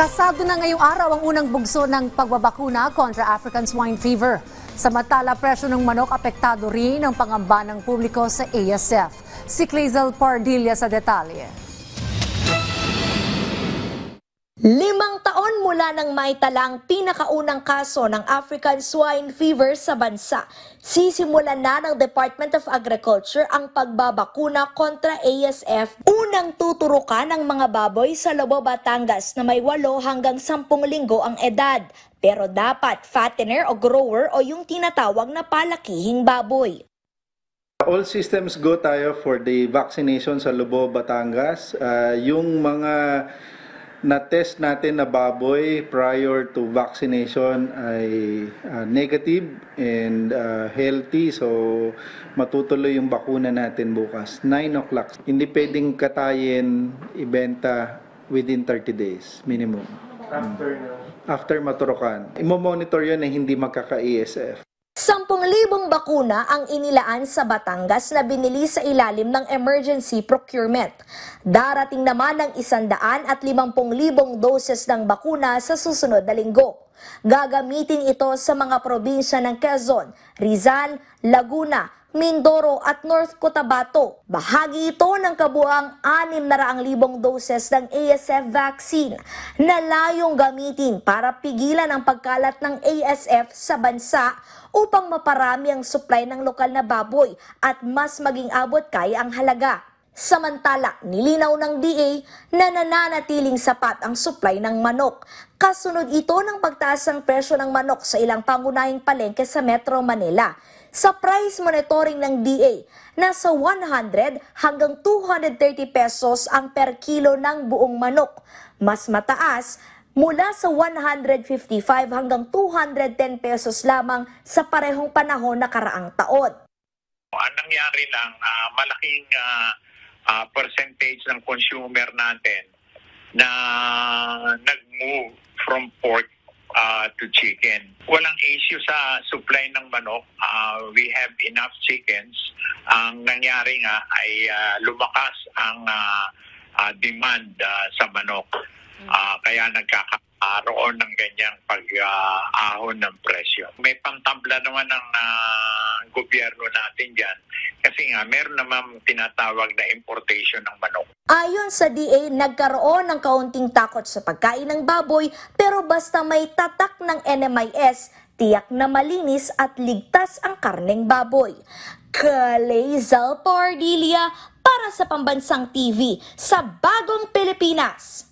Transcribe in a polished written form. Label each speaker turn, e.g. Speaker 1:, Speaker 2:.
Speaker 1: Kasado na ngayong araw ang unang bugso ng pagbabakuna kontra African Swine Fever. Samantala, presyo ng manok apektado rin ang pangamba ng publiko sa ASF. Si Clazel Pardilla sa detalye.
Speaker 2: 5 taon mula nang maitala ang pinakaunang kaso ng African Swine Fever sa bansa, sisimulan na ng Department of Agriculture ang pagbabakuna kontra ASF. Unang tuturukan ng mga baboy sa Lobo, Batangas na may 8 hanggang 10 linggo ang edad. Pero dapat fattener o grower o yung tinatawag na palakihing baboy.
Speaker 3: All systems go tayo for the vaccination sa Lobo, Batangas. Yung mga na-test natin na baboy prior to vaccination ay negative and healthy. So, matutuloy yung bakuna natin bukas. 9 o'clock. Hindi pwedeng katayin, ibenta within 30 days minimum. After maturukan. Imo-monitor yun na hindi magkaka-ESF.
Speaker 2: 10,000 bakuna ang inilaan sa Batangas na binili sa ilalim ng emergency procurement. Darating naman ng 150,000 doses ng bakuna sa susunod na linggo. Gagamitin ito sa mga probinsya ng Quezon, Rizal, Laguna, Mindoro at North Cotabato. Bahagi ito ng kabuang 600,000 doses ng ASF vaccine na layong gamitin para pigilan ang pagkalat ng ASF sa bansa upang maparami ang supply ng lokal na baboy at mas maging abot kaya ang halaga. Samantala, nilinaw ng DA na nananatiling sapat ang supply ng manok. Kasunod ito ng pagtaas ng presyo ng manok sa ilang pangunahing palengke sa Metro Manila. Sa price monitoring ng DA, nasa 100 hanggang 230 pesos ang per kilo ng buong manok. Mas mataas mula sa 155 hanggang 210 pesos lamang sa parehong panahon na karaang taon.
Speaker 4: Ang nangyari lang, malaking percentage ng consumer natin na nag-move from pork to chicken. Walang issue sa supply ng manok. We have enough chickens. Ang nangyari nga ay lumakas ang demand sa manok. Kaya nagkakaroon ng ganyang pag-ahon ng presyo. May pantabla naman ng gobyerno natin dyan. Kasi nga, meron naman tinatawag na importation ng manok.
Speaker 2: Ayon sa DA, nagkaroon ng kaunting takot sa pagkain ng baboy, pero basta may tatak ng NMIS, tiyak na malinis at ligtas ang karneng baboy. Clazel Pardilla para sa Pambansang TV sa Bagong Pilipinas.